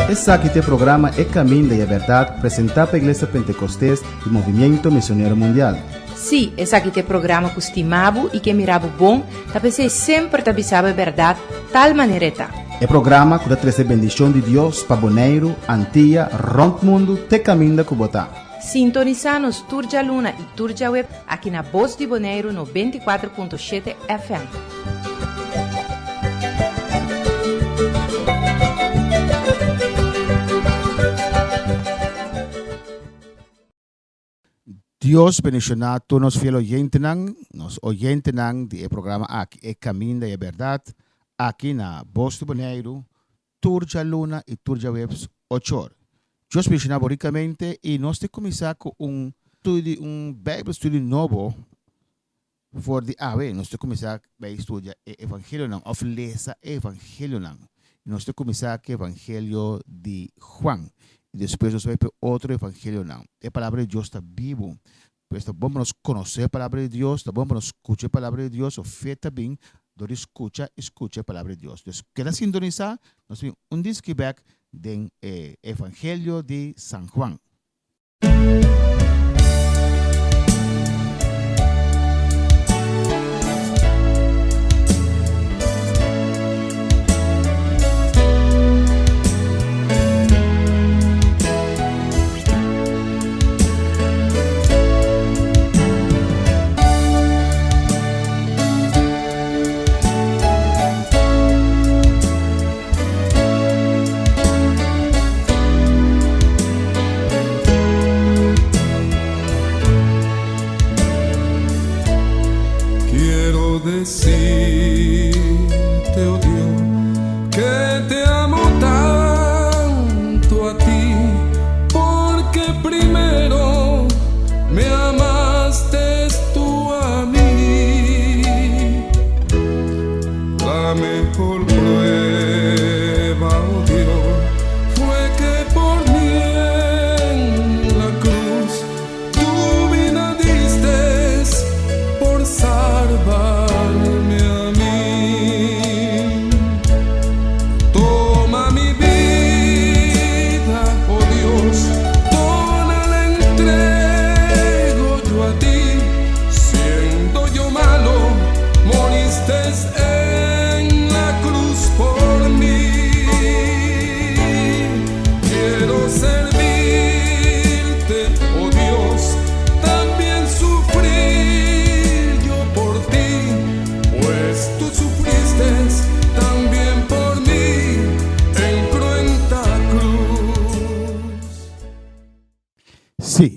Esse aqui tem programa É Caminho da Verdade, apresentado pela Igreja Pentecostés e Movimento Missionário Mundial. Sim, esse aqui tem programa que estimava e que mirava bom, para sempre avisava a verdade, tal maneira está. É programa que dá trazer bendição de Deus para Bonaire, Antilha, Ronco Mundo, te caminho da Cubotá. Sintoniza-nos Turja Luna e Turja Web aqui na Voz de Bonaire no 24.7 FM. Deus bendicionar todos os fiel oyentes, nos oyentes do programa aqui, É Caminho da Verdade, aqui na Voz de Bonaire, Turja Luna e Turja Web 8 horas. Deus bendicionar ricamente e nós temos começar com Bible study novo for the AWE. Nós temos começar a estudar o Evangelho, ou ler o Evangelho. Nós temos começar com o Evangelho de Juan. E depois nós vamos para outro evangelho. A palavra de Deus está vivo. Está bom para nós conhecer a palavra de Deus, está bom para nós escutar a palavra de Deus, ou feita bem, do escuta a palavra de Deus. Então, quer sintonizar, nós temos disque back do evangelho de San Juan.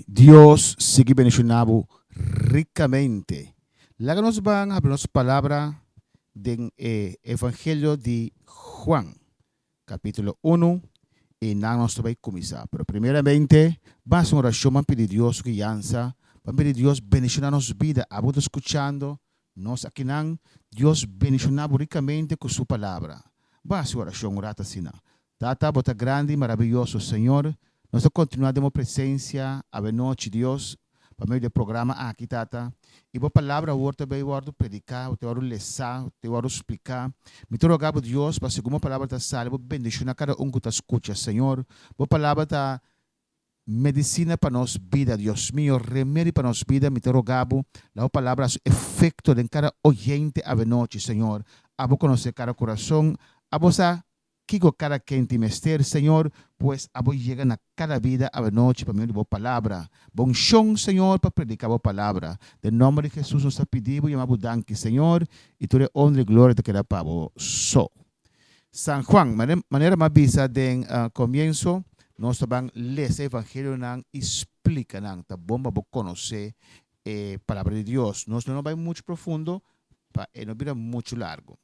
Dios sigue bendicionando ricamente. Lá nos van a hablar las palabras del Evangelio de Juan, capítulo 1, y nada nos va a comenzar. Pero primeramente, vamos a oración para pedir Dios guianza, para pedir Dios bendicionar nuestra vida. A vos escuchando, nos aquí Dios bendicionando ricamente con su palabra. Vamos a oración, orata sina. Tata, bota grande y maravilloso, Señor. Nós continuamos presença a noite, Deus, para meio do programa aqui, Tata. E a palavra, o word também, o word predicar, o word lesar, o word explicar. Me rogava, Deus, para segundo a palavra da salva, bendicionar cada que está escuta, Senhor. A palavra da medicina para nossa vida, Deus meu, remédio para nossa vida. Me rogava, a palavra, efeito em cada oyente a noite, Senhor. A conhecer cada coração, a você Kiko cada quente mester, Senhor, pues a vos llegan a cada vida a noche para mí de palabra. Bon chão, Senhor, para predicar a palavra. De nome de Jesus nos pedimos e amamos danke, Senhor, e toda honra e glória te queda para vos. San Juan, maneira mais visa de comienzo, nós vamos ler o evangelho e explica, tá bom para conhecer a palavra de Deus. Nós não vamos muito profundo, para não vir muito largo.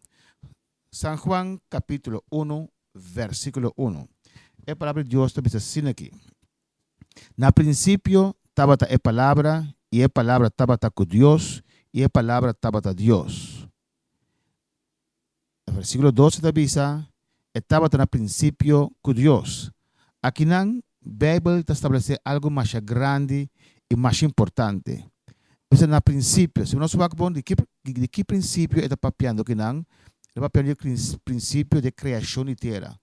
San Juan capítulo 1, versículo 1. A palavra de Deus está assim aqui. Na princípio estava a palavra, e a palavra estava com Deus, e a palavra estava com Deus. O versículo 12 está dizendo, estava no princípio com Deus. Aqui na Bíblia está estabelecendo algo mais grande e mais importante. Então, no princípio, se nós vamos de que princípio está papiando aqui, El papel del principio de creación y tierra.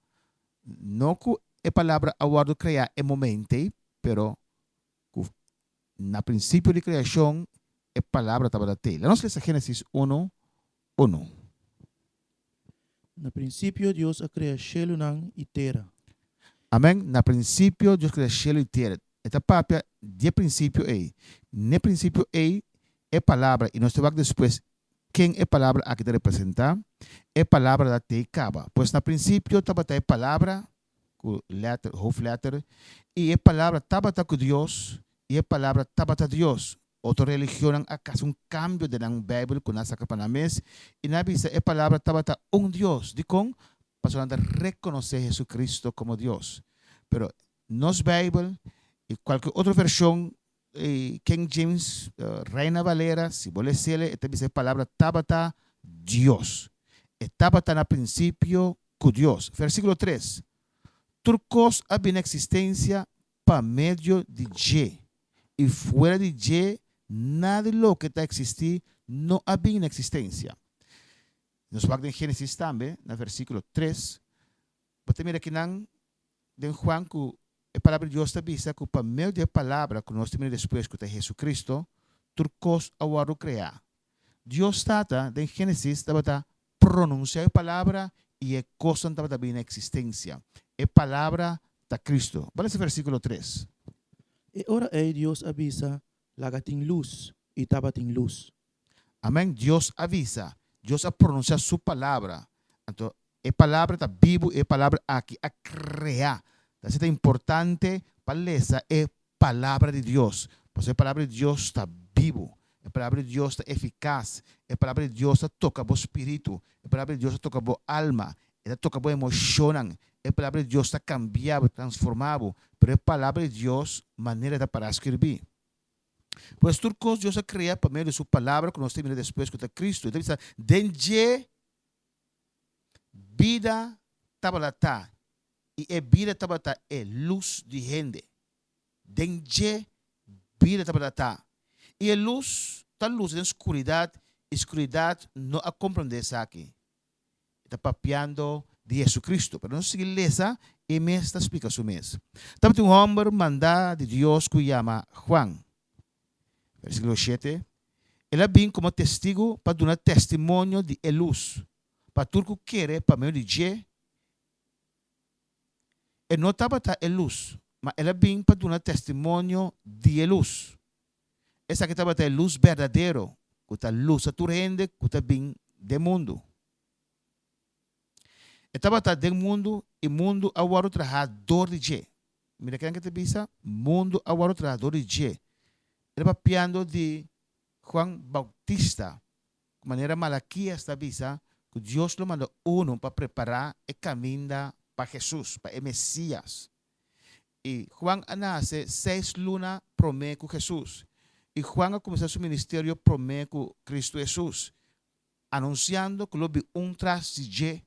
No que a palavra aguardo criar é momento, pero na princípio de criação a palavra estava da tela. Nós lemos Gênesis 1, 1. Na princípio, Deus a criou cielo e terra. Amém? Na princípio, Deus criou céu e terra. Esta papia de princípio é. No princípio é a palavra, e nós temos depois quem é a palavra aqui te representar, é a palavra da te caba. Pois na princípio estava a palavra, com letra, hoofletter, e a palavra estava com Deus, e a palavra estava com Deus. Outra religião acaso cambio de na Bíblia com nessa capanamês, e na bisa a palavra estava com Deus. De com, para reconhecer Jesus Cristo como Deus. Pero nos Bíblia e qualquer outra versão, King James, Reina Valera, si vos lees, esta dice palabra tabata Dios. Tabata na princípio con Dios. Versículo 3. Turcos había en existencia para medio de Y. Y fuera de Y, nada de lo que está existir no había en existencia. Nos va en Génesis también, en el versículo 3. Pero mira que en Juan, a palavra de Deus está vista que por meio da palavra que nós temos depois que é Jesus Cristo, turcos agora criar. Deus está em Gênesis estava pronunciar a palavra e a coisa estava também na existência. A palavra da Cristo. Vale esse versículo 3. E ora Deus avisa, laga tem luz e estava tem luz. Amém. Deus avisa. Deus a pronunciar sua palavra. Então, a palavra está viva, a palavra aqui a criar. Entonces es importante para esa es palabra de Dios. Pues la palabra de Dios está vivo. La palabra de Dios está eficaz. La palabra de Dios toca vos espíritu. La palabra de Dios toca vos alma. Ela toca vos emoción. La palabra de Dios está cambiado, transformado. Pero la palabra de Dios, manera para escribir. Pues turcos Dios ha creado por medio de su palabra, que nos termina después con Cristo. Entonces, denje vida tabalata. E a vida estava é luz de gente. Dengue, vida estava e a luz, está luz na escuridade não a compreende isso aqui. Está papiando de Jesus Cristo. Pero não se lesa e me está explicando mesmo. Estava um homem mandado de Deus que chama Juan. Versículo 7. Ele vem como testigo para dar testemunho de a luz. Para tudo que quer, para meio de dia. Ele não estava a luz, mas ela vem para dar testemunho de luz. Essa que estava a luz verdadeira, que a luz aturrende, que está bem do mundo. Estava do mundo e mundo agora traz dor de G. Mira que te pensa, mundo agora traz dor de G. Ele va piando de Juan Bautista, de maneira Malaquias está visa, que Deus lo mandou para preparar o caminho para Jesus, para o Messias. E Juan nasce 6 lunas promete com Jesus. E Juan a começar seu ministério promete com Cristo Jesus, anunciando que lo vi tras de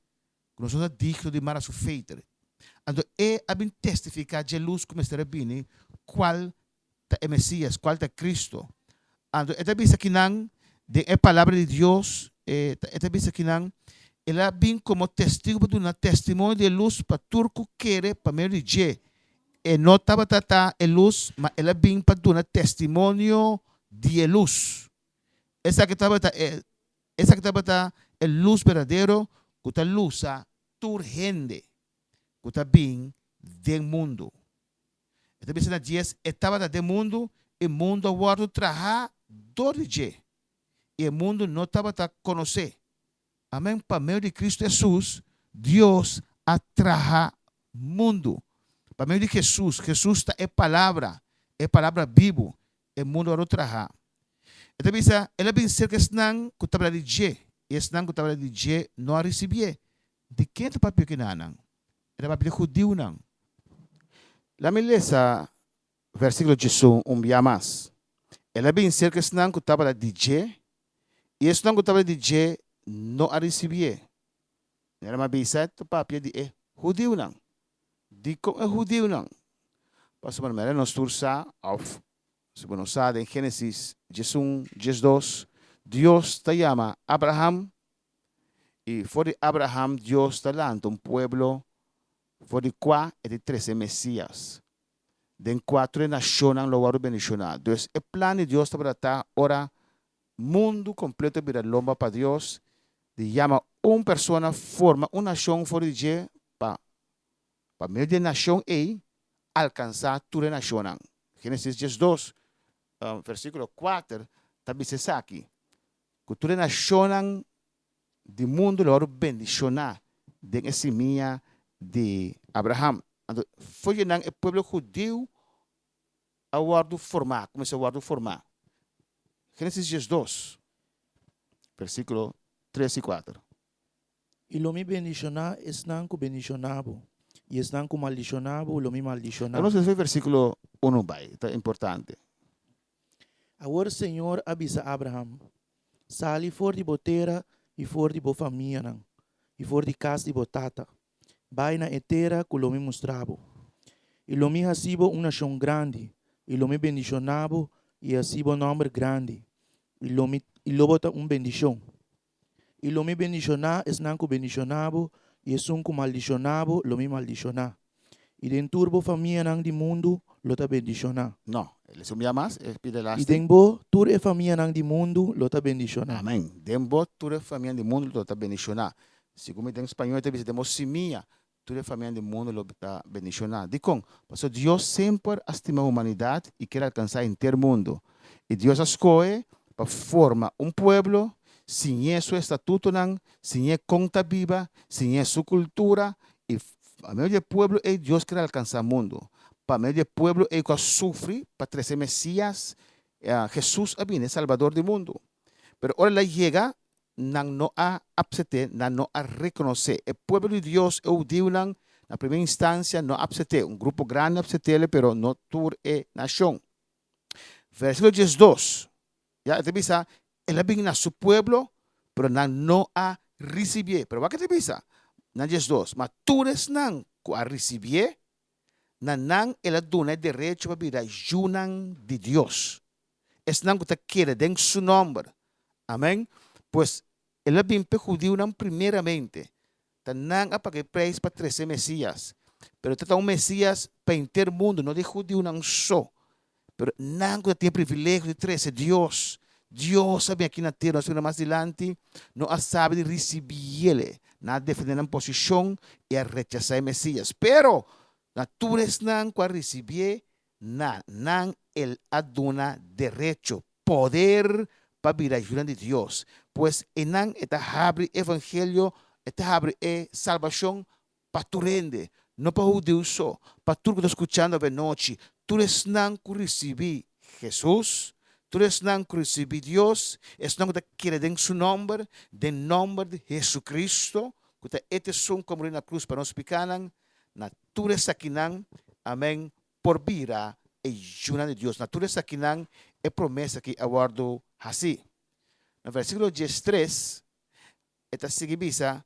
que nós somos dignos de mar a sua feita. Então, a bem testificar de luz como estará bem, qual é o Messias, qual é Cristo. Então, esta vez aqui não, de a palavra de Deus, esta vez aqui não, ela vem como testigo para dar testemunho de luz para turco querer para meio de dia. E não estava a luz, mas ela vem para dar testemunho de luz. Essa que estava a luz verdadeira, que a luz turgente, que está bem do mundo. Esta vez na 10 estava do mundo, e o mundo agora traz dor de dia. E o mundo não estava a conhecer. Amém? Para meio de Cristo Jesus, Deus atraja mundo. Para meio de Jesus, Jesus é palavra viva. O mundo agora traja. Então, ela vem ser que senão que estava de dia. E senão que estava de dia não a recebia. De quem é o papel que não? Era o papel judeu não. La milesa, versículo 18, dia mais. Ela vem ser que senão que estava de dia. E senão que estava de dia não a recebia. Era uma bisa o papel de judeu não. De como é judeu não. Pastor Manuel, nós tursa auf. Se você sabe, em Gênesis 1, 2, Deus te chama Abraham. E for Abraham, Deus talanta um pueblo, for de qua e de 13 Messias. Den 4 naciones lo van a bendicionar. Entonces, el plan de Dios para estar ahora, mundo completo para lomba para Dios, de llama una persona, forma una nación for de para medio de nación e alcanzar toda la nación. Génesis 2, versículo 4, también se sabe aquí, que toda la nación del mundo lo van a bendicionar de esa semilla de Abraham. Foi o pueblo judío a guardo formar, começou a guardo formar. Gênesis 2, versículo 3 e 4. Y lo mi bendicionar es nanco bendicionabo. Y es nanco maldicionabo, lo mi maldicionar. Vamos a ver versículo 1, está importante. Agora o Senhor avisa Abraham, sali for de botera e for de bo família nan, e for de casa de botata. Vai na etera que lo mi mostrabo. E lo mi hasibo uma nação grande, e lo mi bendicionabo e hasibo nome grande. E lo bota bendição. E lo mi bendicionar es nanco bendicionabo e es unco maldicionabo lo mi maldicionar. E dentro bo família nan di mundo lo ta bendicionar. No, le sumia más, pide E last. denbo tur e família nan di mundo lo ta bendicionar. Amém. Dembo toda a família do mundo lo está bendicionar. Segundo em espanhol, diz demos semilla, toda a família do mundo lo está bendicionar. Dicom, porque Deus sempre estima a humanidade e quer alcançar inteiro mundo. E Deus escolhe para formar pueblo sem seu estatuto, sem conta viva, sem sua cultura. E a meio do pueblo é Deus quer alcançar o mundo. Para meio do pueblo é que sofre para trazer Messias. Jesus é Salvador do mundo. Pero ahora la llega, no a aceptar, no a reconocer. El pueblo de Dios, en la primera instancia, no acepté. Un grupo grande acepté, pero no toda la nación. Versículo 12. Ya te dice, él viene a su pueblo, pero no a recibir. Pero ¿qué te dice? En 12. Mas tú eres a recibir, él da derecho para vivir ayunan de Dios. Es que te quiere en su nombre. Amém? Pues ele bem judío primeiramente. Tanang a pagar preço para 13 Messias. Pero trata um Messias para inteiro mundo, não de judío não só. Pero não tem privilégio de trazer Deus. Deus sabe aqui na terra, nós vamos mais adiante, não sabe de receber ele. Não defender a posição e a rechazar o Messias. Pero, naturas não a receber, não ele aduna direito, poder para vir a ayuda de Dios. Pues en esta abre evangelio, esta abre salvación para tu rende, no para judíos só, para tu que está escuchando de noche. Tú eres nan que recibí Jesús, tú eres nan que recibí Dios, es nan que quiere en su nombre de Jesucristo, que este son como en la cruz para nos picanan, natureza aquí nan, amén, por vida ayuda de Dios. Natureza aquí nan, é promessa que aguardo assim. No versículo 13, esta seguibisa,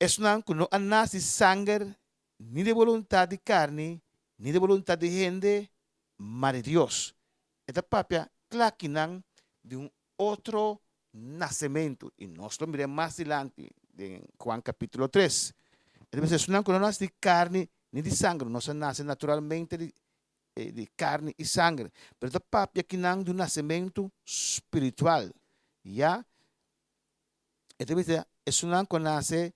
es não que não nasce sangue, nem de vontade de carne, nem de vontade de gente, mas de Deus. Esta papia, claro que não, de outro nascimento. E nós lo miremos mais adiante, em Juan capítulo 3. Es não que não nasce de carne, nem de sangue, não nasce naturalmente de carne e sangue. Pero esta papia que não de nascimento espiritual. ¿Ya? Entonces, es un que nace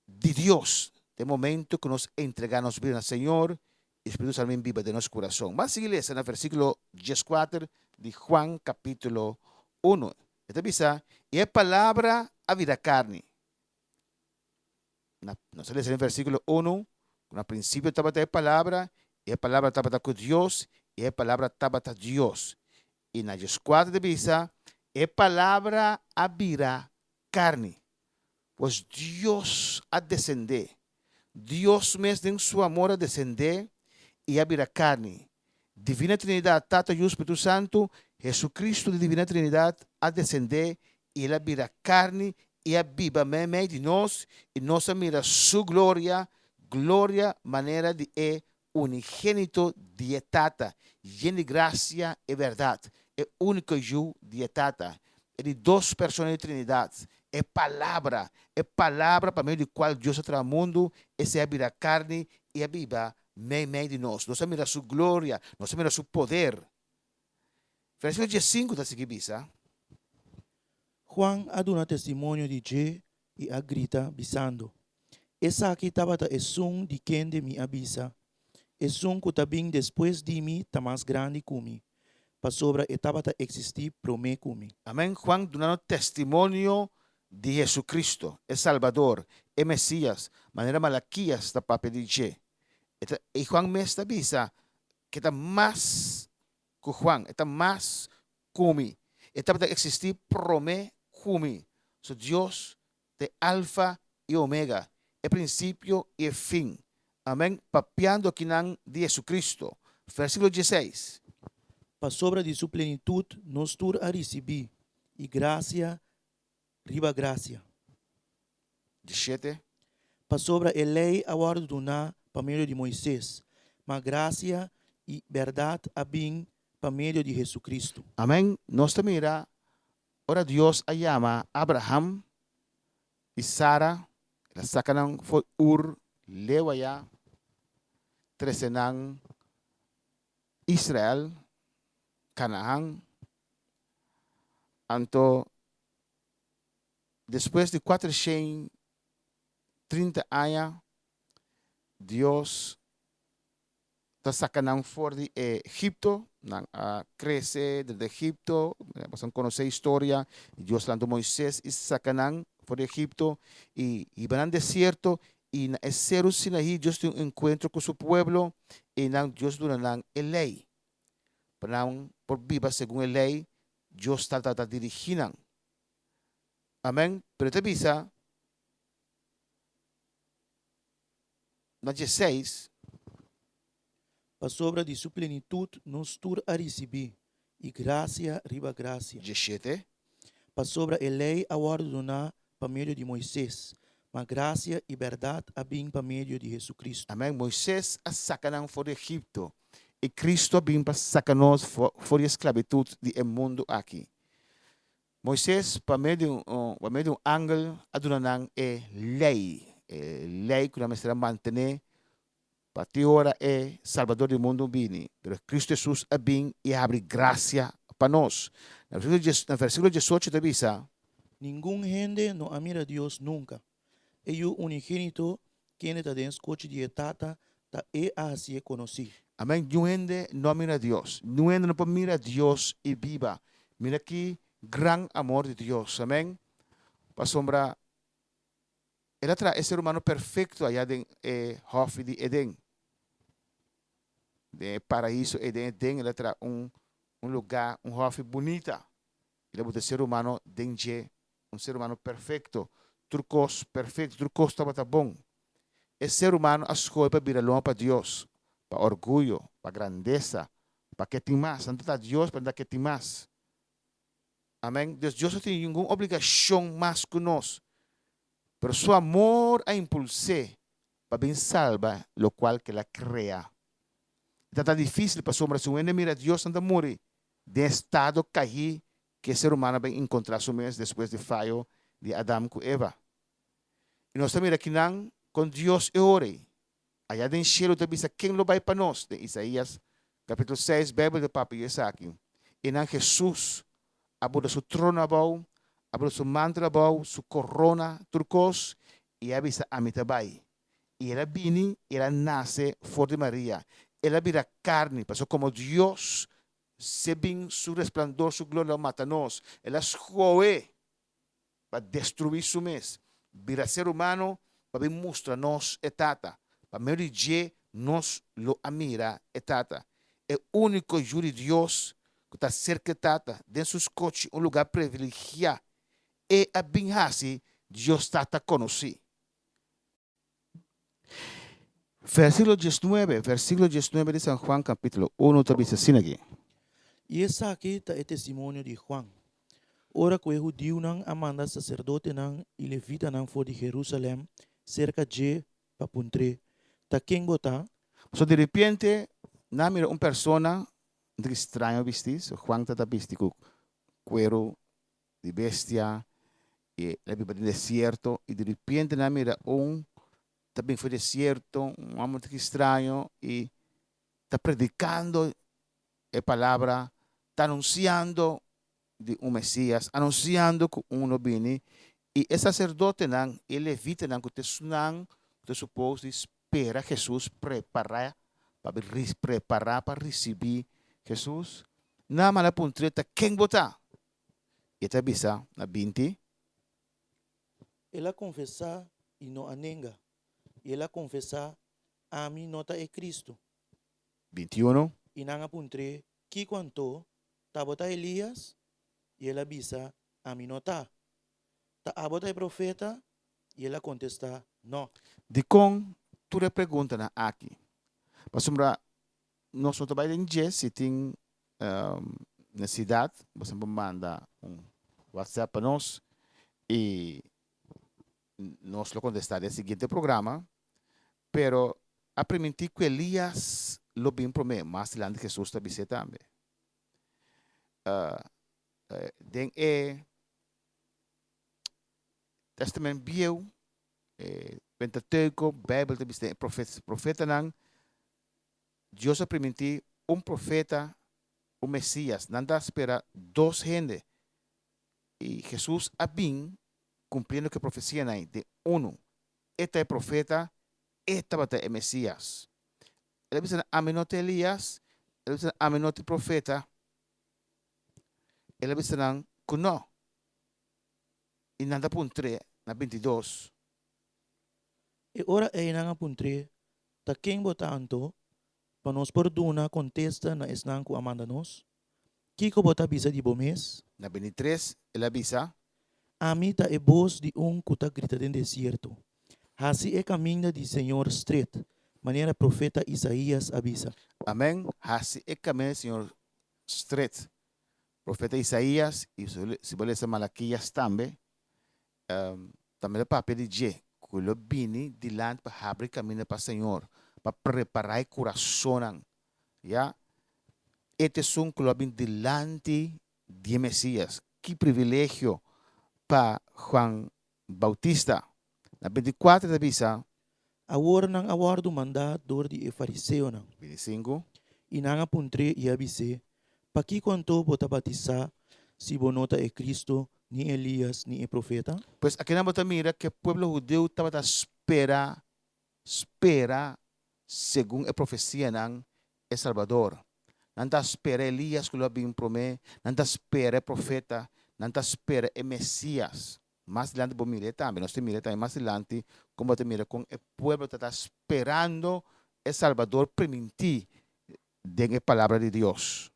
de Dios, de momento que nos entregamos vida al Señor, y Espíritu Santo viva de nuestro corazón. Más iglesia en el versículo 14 de Juan capítulo 1. Entonces, y es palabra a vida carne. No se lee en el versículo 1, al principio estaba la palabra, y la palabra estaba con Dios, y la palabra estaba con Dios. Y en el 4 de visa, é palavra a virar carne, pois Deus a descender. Deus mesmo em seu amor a descender e a virar carne. Divina Trindade, Tata e Espírito Santo, Jesucristo de Divina Trindade a descender e ele a virar carne e a viva meio de nós e nós a mira sua glória, maneira de unigênito de Tata, lleno de graça e verdade. É único eu de Tata. É de duas pessoas de Trindade. É palavra para meio do qual Deus entra ao mundo, esse é a carne e a viva meio de nós. Nós mira sua glória, nós mira seu poder. Versículo 5 da seguinte bisa. Juan aduna testimonio de Je e a grita bisando. Essa aqui tabata é som de quem de me avisa. É som que também depois de mim tá mais grande que mim. Para sobra e tabata existir pro me kumi. Amém. Juan dando testemunho de Jesucristo, é Salvador, é Messias, maneira Malaquias da papel de Je. E Juan mesmo avisa que está mais que Juan, está mais kumi. Está para existir pro me kumi. So Deus de alfa e omega, é princípio e fim. Amém. Papiando aqui de Jesucristo. Versículo 16. Para sobra de sua plenitude, nós tur a receber. E graça, riba graça. 17. Para sobra a lei a ordenar para meio de Moisés. Mas graça e verdade a bem para meio de Jesucristo. Amém. Nós também ora Deus a chama Abraham e Sara, la sacanang foi lewaya, tresenang Israel, Canaán. Anto, depois de 430 anos, Deus está sacando fora de Egipto, cresce desde Egipto, vamos conhecer a história, Deus lançou Moisés e sacando fora de Egipto, e van al desierto, y en el Cerro Sinaí, Dios tiene un encuentro con su pueblo, y Dios dura la ley. Por viva según la ley, Dios está dirigiendo. Amén. Pero te avisa, 16. Para sobra de sua plenitude, nós tur a receber. E graça, riba graça. 17. Para sobra a lei a ordenar para meio de Moisés. Mas graça e verdade a bem para meio de Jesus Amém. Moisés a sacanan fora de Egipto. E Cristo vem para sacar-nos fora da esclavitud do mundo aqui. Moisés, para meio de um ángel, adonan lei. Lei que nós será manter para ti ora é Salvador do mundo vini. Pero Cristo Jesus a bem e abre graça para nós. No versículo 18 te avisa. Nenhum gente não amira Deus nunca. E o unigênito, quem está dentro coche de etata, tá assim conhecido. Amém. Nenhum gente não mira Deus. Nenhum gente não mira Deus e viva. Mira aqui, gran amor de Deus. Amém. Para sombra, ele traz esse ser humano perfeito allá em Hof de Edén. De paraíso Edén, ele traz lugar, Hof bonita. Ele é o ser humano dentro, ser humano perfeito. Turcos perfeito, turcos estava bom. Esse ser humano escolhe para vir longe para Deus, para orgulho, para grandeza, para que tem mais. Não está Deus para dar que tem mais. Amém? Deus não tem nenhuma obrigação mais que nós. Pero su amor a impulsé para bem salva lo qual que la crea. Está difícil para sombra se uno mira a Deus anda morrer de estado cair que o ser humano vai encontrar su mês depois de fallo de Adão com Eva. E nós também aqui com Deus e ore. Allá em cielo te avisa quem lo vai para nós, de Isaías capítulo 6, Bíblia de Papa Isaac. E não Jesus abuda su trono abau, abre su manto abau, su corona turcos, e avisa a mitabai. E ela vini, ela nasce fora de Maria. Ela vira carne, passou como Deus, se bem su resplandor, su glória mata nós. Ela escolhe para destruir su mês. Vira ser humano, para mostrar nós etata. Para meio de nós lo amira etata. É o único júri de Deus que está cerca etata, dentro dos coches, lugar privilegiado. E a bem assim, Deus está conhecido. Versículo 19 de San Juan, capítulo 1, também se assina aqui. E essa aqui está o testemunho de Juan. Ora que o judeu não amanda sacerdote não e levita não for de Jerusalém, cerca de papuntre. Tá quem gota? So de repente, na mira persona de estranho vestir, so Juan está vestido com cuero de bestia y la Biblia del desierto, y de repente na mira también fue desierto, un hombre extraño, y está predicando la palabra, está anunciando de un Mesías, anunciando que uno viene, y el sacerdote, el levita, que usted supone, espera Jesús preparar para recibir Jesús. Nada más la puntreta, ¿quién vota? Y esta visa, na 20, Ela confessar e não anenga. Ela confessar a mim nota é Cristo. 21, E não apuntre que quanto tabota Elias e ela bisa a mim nota. Ta abota é profeta e ela contesta não. de com, tu le pergunta na aqui. Mas nós não trabalhamos em dia, se tem necessidade, você manda WhatsApp para nós e nós lo contestaremos no seguinte programa. Pero a permitir que Elias lo bem promete, mais adelante Jesus está visitando. Den Testamento Bio, Pentateuco, Bíblia está visitando, profeta não, Deus a permitir profeta, Messias, não dá espera dois gente. E Jesus a bem cumprindo que a profecia não de este é profeta, esta é Messias. Ele diz a menote Elias, ele diz a menote profeta, ele diz que não. E nada puntre na 22. E ora é não apuntre ta quem botanto para nos perdona contesta na esnan ku amanda nos. Kiko bota bisa di bomes. Na 23, ele avisa, A mim ta é voz de kuta grita den desierto. Assim é caminho de Senhor estreito, maneira profeta Isaías avisa. amém, assim é caminho, Senhor, straight. Profeta Isaías, e se você ler Malaquias também, também o papel de Jé, que ele vem diante para abrir caminho para o Senhor, para preparar o coração. Já, este é um que ele vem diante de Messias. Que privilégio para Juan Bautista. Na 24 avisa, Awor nang awar do mandador de fariseu nang. 25, E nang apuntre e avise, paki quanto bota batizar si bonota é Cristo, ni Elias, ni é profeta. pues aqui na mira que o povo judeu estava a espera, segundo a profecia ng El Salvador. Nanta espera Elias que lo bem promete, nanta espera profeta, nanta espera o Messias. Mais adiante vou mirar também, nós temos também mais adiante como te mira com o povo está esperando o Salvador permitir de a palavra de Deus.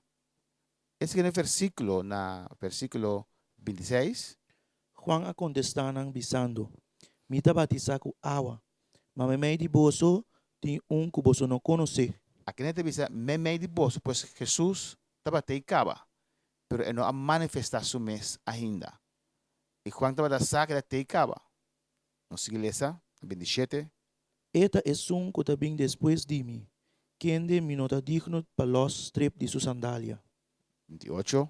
Esse é o versículo, na versículo 26. Juan a contestar nang bisando, mita batizar ku awa, mamemay di boso, ti ku boso no conose. Aqui não te diz, me de bolso, pois Jesus estava te cava, pero ele não a manifestar su mês ainda. E Juan estava da saca te cava. Não se igreja, 27, Eta es ku tabing después de mim, quien de minota digno palos strip di su sandalia. 28,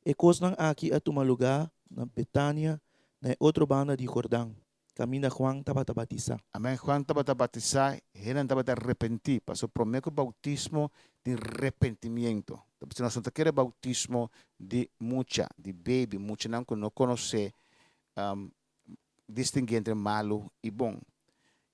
E kos nang aki at tumaluga na Betania na outro banda di Jordão. Camina Juan tabatisa. amém. Juan estava a batizar, ele estava a arrepentir, passou o primeiro bautismo de arrependimento. Nós não queremos bautismo de mucha, de baby, mucha não conhece distinguir entre malo e bom.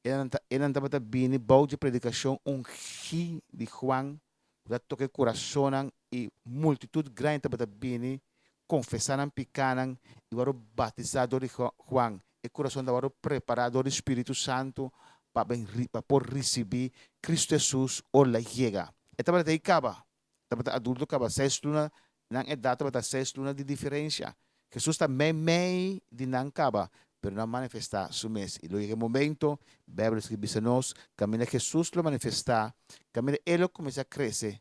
Ele estava a vir, bau de predicação, ri de Juan, que toque coração e multitud grande estava a vir, confessaram, picaram e foram batizados de Juan. O coração estava preparado do Espírito Santo para por receber Cristo Jesus ou la chega. Estava de caba, estava adulto caba 6 lunas, na idade estava 6 lunas de diferença. Jesus também de não caba, pero não manifestar su mês. E logo no momento, Bíblia escreve nos, camina Jesus lo manifestar, camina ele começa a crescer.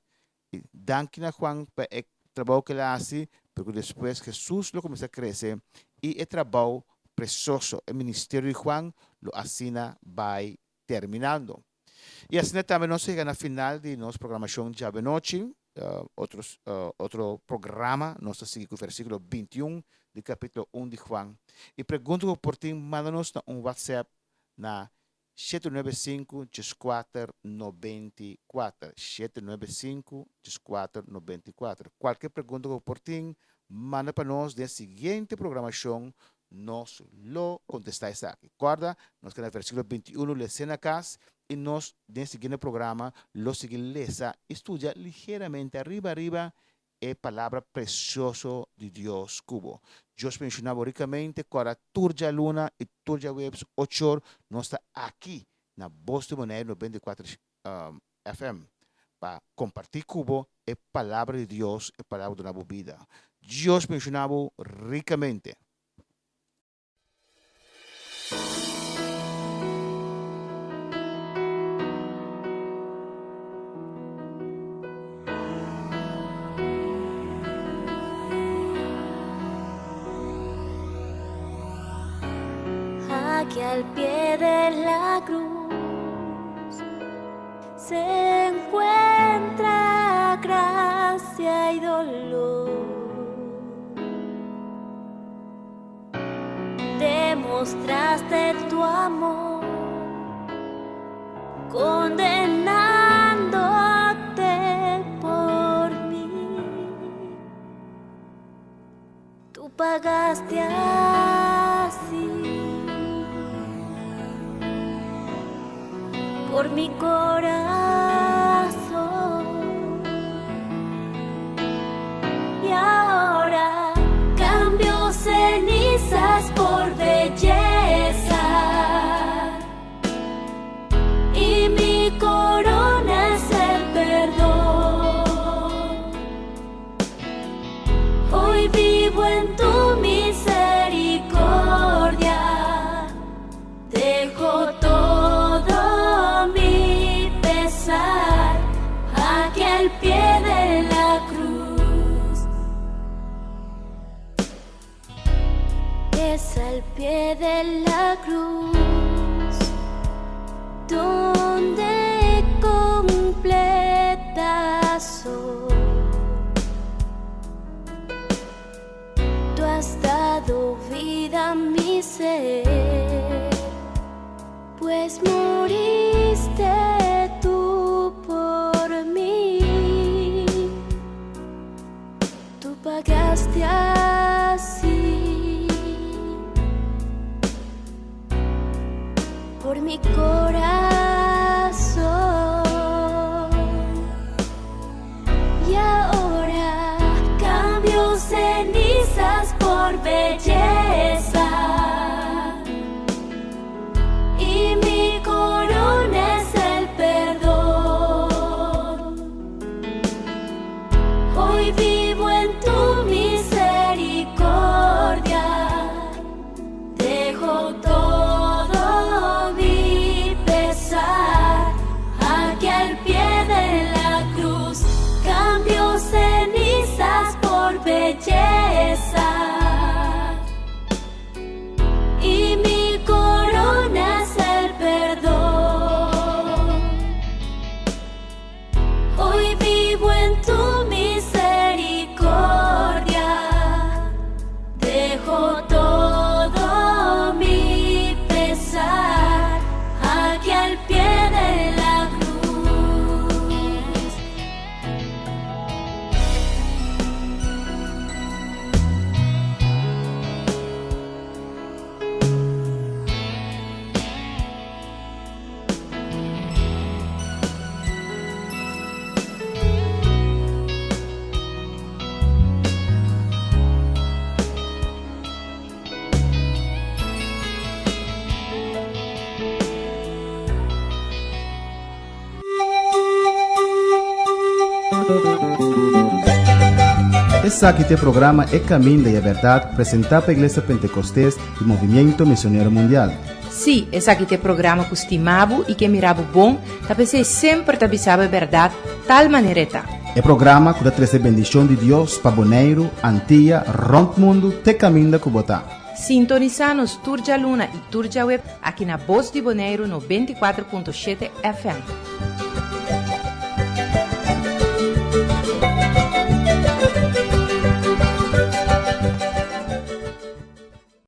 E danke a Juan para o trabalho que ele faz, porque depois Jesus lo começa a crescer e o trabalho precioso. El ministerio de Juan lo assina vai terminando. E assim também nós chegamos na final de nossa programação de noite. Outro programa, nós seguimos com o versículo 21 do capítulo 1 de Juan. E pergunta por ti, manda-nos um WhatsApp na 795-1494. 795-1494. Qualquer pergunta por ti, manda para nós na seguinte programação. Nós lo contestáis aqui. Guarda, nós que no versículo 21 le cena casa e nós, nesse seguinte programa, lo seguimos lesa, estuda ligeiramente arriba a palavra preciosa de Deus cubo. Deus mencionava ricamente para Turja Luna e Turja Webs 8 nós está aqui na Voz de Bonaire 94 FM para compartir cubo a palavra de Deus, a palavra da nossa vida. Deus mencionava ricamente. Aquí al pie de la cruz se encuentra gracia y dolor. Demostraste tu amor condenándote por mí. Tú pagaste así por mi corazón, y ahora cambio cenizas por belleza, y mi corona es el perdón. Hoy vivo en tu misericordia, dejo todo mi pesar aquí al pie de la cruz. Es al pie de la cruz donde completa soy. Tú has dado vida a mi ser, pues moriste tú por mí. Tú pagaste así por mi corazón, y ahora cambio cenizas por belleza, y mi corona es el perdón. Hoy vivo en tu misericordia, dejo todo mi pesar aquí al pie de la cruz. Cambio cenizas por belleza, y mi corona es el perdón. Hoy vivo en tu misericordia, dejo todo mi pesar aquí al pie de la cruz. Esse aqui é o programa É Caminho da Verdade, apresentado pela Igreja Pentecostés e Movimento Missionário Mundial. Sim, esse aqui é o programa que estimava e que mirava bom, talvez sempre te avisava a verdade, tal maneira está. É programa que dá trazer bendição de Deus para Bonaire, Antilha, Rompe Mundo, te caminho da Cubotá. Sintoniza-nos Turja Luna e Turja Web aqui na Voz de Bonaire 94.7 FM.